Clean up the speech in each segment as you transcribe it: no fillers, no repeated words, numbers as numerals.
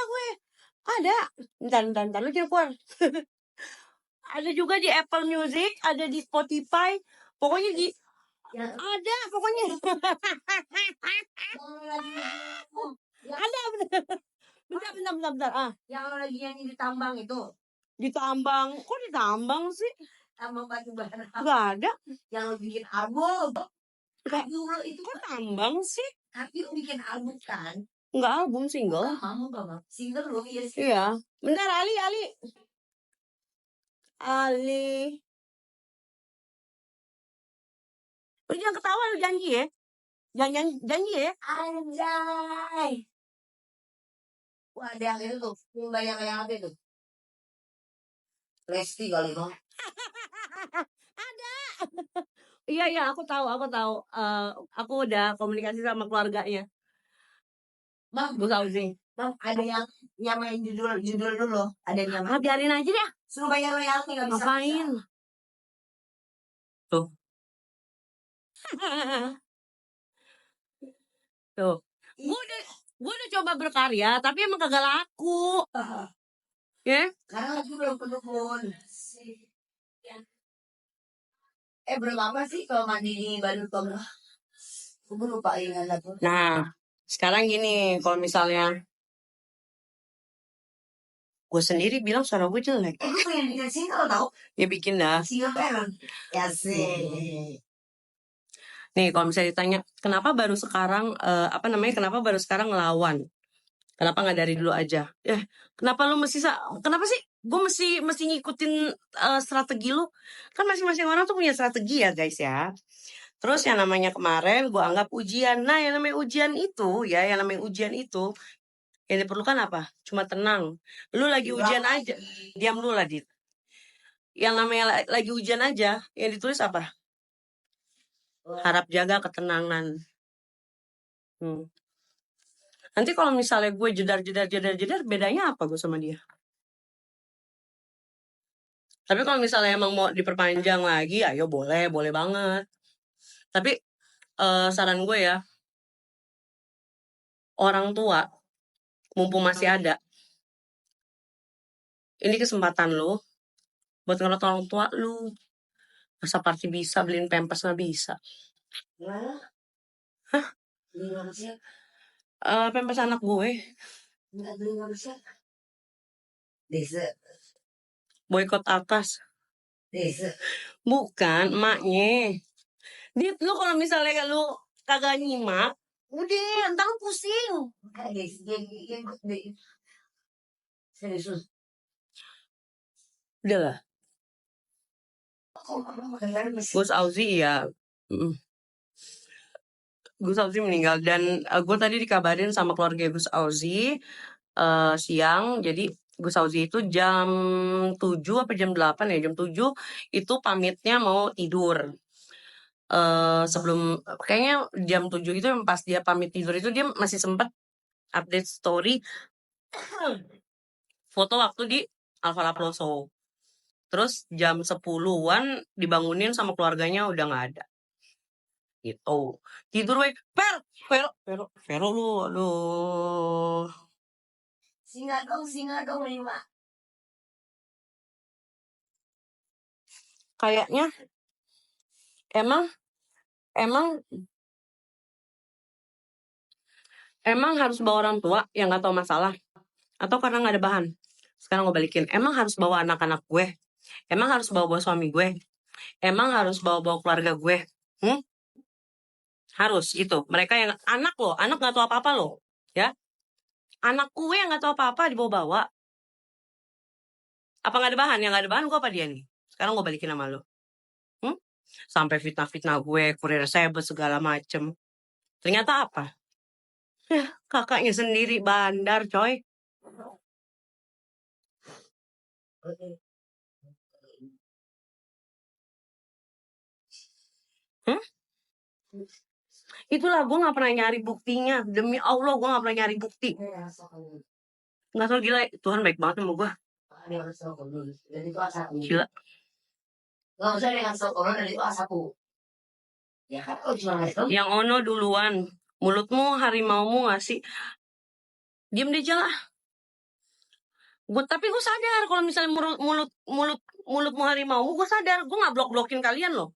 gue. Ada. Ntar lu jangan keluar. Ada juga di Apple Music, ada di Spotify. Pokoknya di ada pokoknya. Ada bentar. Yang lagi nyanyi di tambang itu. Ditambang. Kok ditambang sih? Tambang batu bara. Gak ada. Yang lo bikin album. Album lo itu kok tambang sih? Tapi lo bikin album kan? Enggak album, single. Single lo iya sih. Iya. Bentar Ali. Lu jangan ketawa, lu janji ya. Janji ya. Anjay. Wah, ada yang itu tuh. Yang apa itu? Lesti kali bang. Ada. Iya, aku tahu. Aku udah komunikasi sama keluarganya. Bang, Gus Auzi. Bang, ada yang main judul dulu. Ada yang biarin aja deh. Suruh bayar royalti nggak bisa. Ngapain? Tuh. Tuh. Gue udah coba berkarya, tapi emang kagak laku. Ya? Karena lagi belum kedukun. Berapa sih kalau mandi di Bandung tuh? Gue lupa ingat tuh. Nah, sekarang gini, kalau misalnya gue sendiri bilang suara gue jelek. Gue pengen bikin single tau. Ya bikin dah. Single parent. Ya sih. Nih, kalau misalnya ditanya, kenapa baru sekarang, kenapa baru sekarang ngelawan? Kenapa nggak dari dulu aja? Kenapa lu kenapa sih gue mesti ngikutin strategi lu? Kan masing-masing orang tuh punya strategi ya guys ya. Terus yang namanya kemarin gue anggap ujian. Nah, yang namanya ujian itu, yang diperlukan apa? Cuma tenang. Lu lagi ujian aja. Diam dulu lah, Dit. Yang namanya lagi ujian aja, yang ditulis apa? Harap jaga ketenangan. Nanti kalau misalnya gue jedar, bedanya apa gue sama dia? Tapi kalau misalnya emang mau diperpanjang lagi, ayo boleh banget. Tapi saran gue ya, orang tua, mumpung masih ada, ini kesempatan lu buat ngerawat orang tua lu. Masa party bisa, beliin pampers nggak bisa. Hah? Pampers anak gue. Desa. Boykot atas. Desa. Bukan, emaknya. Dit, lu kalau misalnya lu kagak nyimak, udah, ntar lu pusing. Serius. Udah lah. Gus Auzi ya. Gus Auzi meninggal. Dan gue tadi dikabarin sama keluarga Gus Auzi siang. Jadi Gus Auzi itu jam 7 apa jam 8 ya. Jam 7 itu pamitnya mau tidur. Sebelum kayaknya jam 7 itu pas dia pamit tidur itu dia masih sempat update story foto waktu di Alfa Laproso. Terus jam 10-an dibangunin sama keluarganya udah nggak ada. Gitu. Tidur weh. Vero lu, aduh. Singa dong 5. Kayaknya emang harus bawa orang tua yang nggak tahu masalah atau karena nggak ada bahan. Sekarang gue balikin, emang harus bawa anak-anak gue, emang harus bawa suami gue, emang harus bawa keluarga gue, harus gitu. Mereka yang anak nggak tahu apa-apa loh, ya. Anak gue yang nggak tahu apa-apa dibawa-bawa. Apa nggak ada bahan? Yang nggak ada bahan gue apa dia nih? Sekarang gue balikin sama lo. Sampai fitnah gue, kurir sebet segala macem. Ternyata apa? Kakaknya sendiri bandar, coy. Itulah gue nggak pernah nyari buktinya. Demi Allah gue nggak pernah nyari bukti. Nggak tahu gila. Tuhan baik banget sama gue. Gila. Gak usah dengan orang dari itu asaku. Ya kan yang ono duluan. Mulutmu harimaumu nggak sih? Diam deh aja lah. Tapi gue sadar kalau misalnya mulutmu harimau, gue sadar gue nggak blok-blokin kalian loh.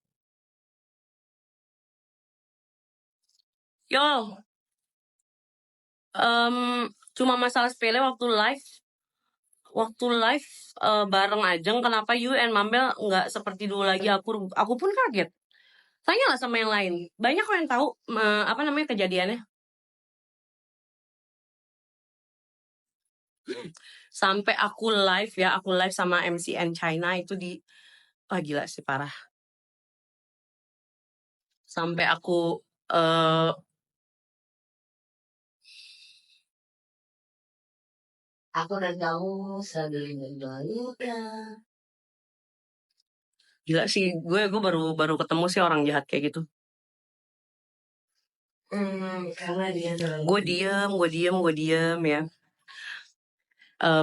Yo, cuma masalah sepele waktu live bareng Ajeng, kenapa you and Mambel nggak seperti dulu lagi? Aku pun kaget. Tanyalah sama yang lain. Banyak kok yang tahu apa namanya kejadiannya. Sampai aku live sama MCN China itu gila sih parah. Sampai aku Aku dan kamu saling membaliknya. gila sih, gue baru ketemu sih orang jahat kayak gitu. Karena dia Gue diem ya.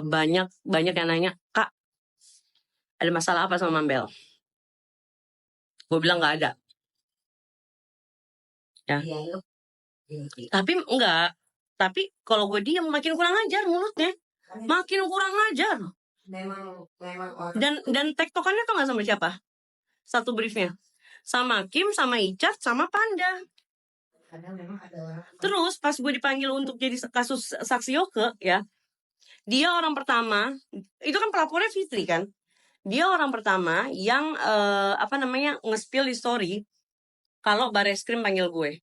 Banyak yang nanya, Kak, ada masalah apa sama Mambel? Gue bilang nggak ada. Ya. Iya. Tapi enggak. Tapi kalau gue diem makin kurang ajar mulutnya. Makin kurang ajar. Memang Dan tektokannya tuh nggak sama siapa? Satu briefnya. Sama Kim, sama Icat, sama Panda. karena memang ada orang. Terus pas gue dipanggil untuk jadi kasus saksi Yoke ya. Dia orang pertama, itu kan pelapornya Fitri kan. Dia orang pertama yang nge-spill di story kalau Bareskrim panggil gue.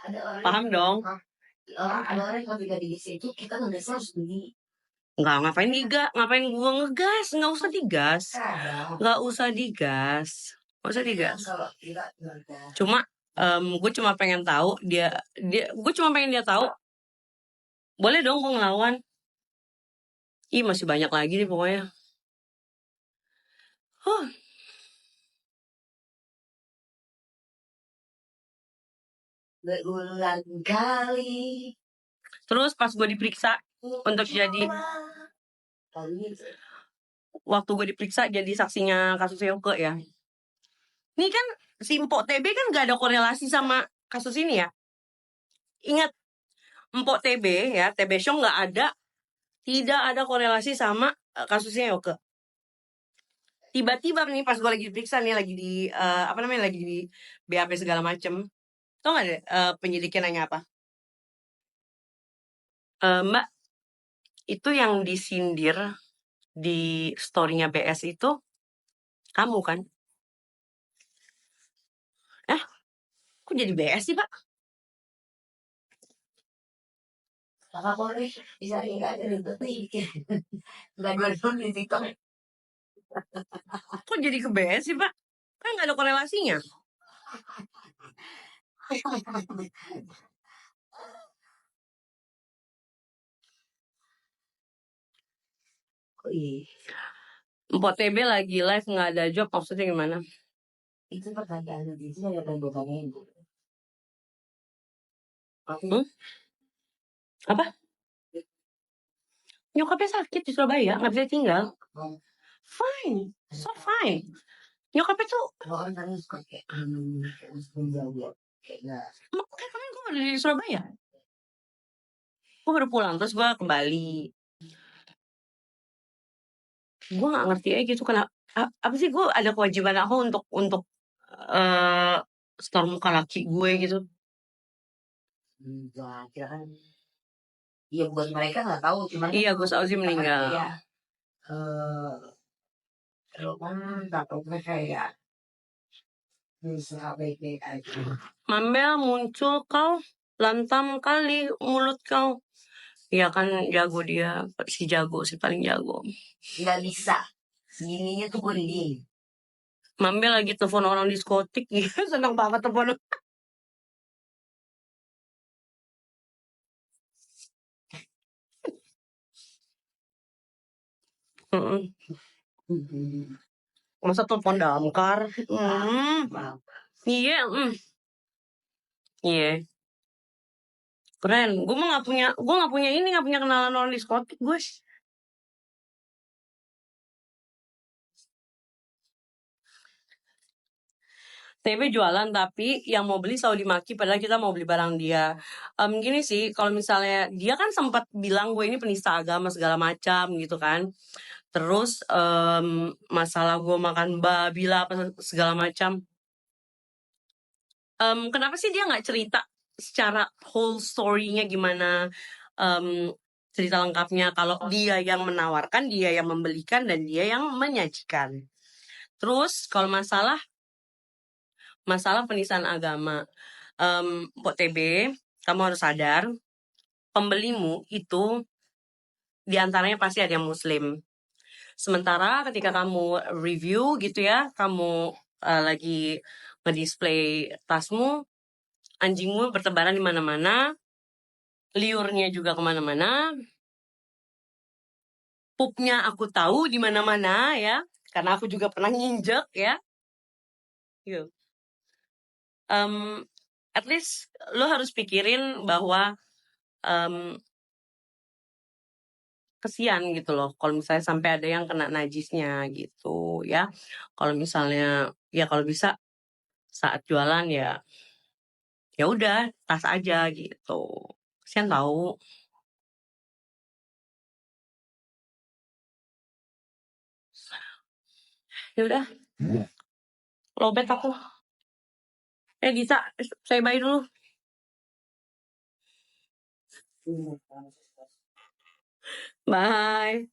Ada orang Paham dong? ada orang yang ketika di situ kita nggak harus beli. Enggak, ngapain gue ngegas? Nggak usah digas. Nggak usah digas. Kalau tidak Cuma gue cuma pengen tahu gue cuma pengen dia tahu. Boleh dong gue ngelawan. Ih, masih banyak lagi nih pokoknya. berulang kali. Terus pas gue diperiksa untuk jadi waktu gue diperiksa jadi saksinya kasus Yoke ya. Ini kan si Mpok TB kan gak ada korelasi sama kasus ini ya. Ingat, Mpok TB ya, TB Show tidak ada korelasi sama kasusnya Yoke. Tiba-tiba nih pas gue lagi diperiksa nih, lagi di lagi di BAP segala macem. Tau gak deh penyidiknya nanya apa? Mbak, itu yang disindir di story-nya BS itu kamu kan? Kok jadi BS sih, Pak? Kakak boleh bisa nggak ada detik. Nggak ada di TikTok. Kok jadi ke BS sih, Pak? Kan nggak ada korelasinya. Mpok TB lagi live nggak ada job, maksudnya gimana? Itu pertanyaan itu yang bertanya itu. Apa? Nyokapnya sakit di Surabaya, nggak bisa tinggal. Fine, so fine. Nyokapnya tuh orang harus pakai menjawab kayaknya. Kan kemarin gue baru di Surabaya. Gue baru pulang, terus gue ke Bali. Gue nggak ngerti aja gitu kenapa. Apa sih gue ada kewajiban aku untuk store muka laki gue gitu. Enggak, kira kan. Iya buat mereka nggak tahu, cuman Iya, Gus Auzi meninggal. Ya, kalau kan takut mereka ya bisa baik-baik aja. Mambel muncul kau, lantam kali mulut kau. Iya kan jago dia, si paling jago. Nggak bisa, gininya tuh bonding. Mambel lagi telepon orang diskotik, gitu. Senang banget telepon. Masa telepon damkar? Iya, iya. Keren. Gue mah nggak punya kenalan orang diskotik, gue. TB jualan tapi yang mau beli selalu dimaki padahal kita mau beli barang dia. Gini sih, kalau misalnya dia kan sempat bilang gue ini penista agama segala macam gitu kan. Terus masalah gue makan babi lah apa segala macam. Kenapa sih dia nggak cerita secara whole story-nya gimana, cerita lengkapnya kalau dia yang menawarkan, dia yang membelikan, dan dia yang menyajikan. Terus kalau masalah penistaan agama, Mbok TB, kamu harus sadar, pembelimu itu diantaranya pasti ada yang muslim. Sementara ketika kamu review gitu ya, kamu lagi nge-display tasmu, anjingmu bertebaran di mana-mana, liurnya juga kemana-mana, pupnya aku tahu di mana-mana ya, karena aku juga pernah nginjek ya. Gitu. At least lo harus pikirin bahwa kesian gitu loh kalau misalnya sampai ada yang kena najisnya gitu ya. Kalau misalnya ya kalau bisa saat jualan ya udah tas aja gitu. Kesian tahu. Ya udah, lobet aku. Gisa, saya bye dulu. Bye.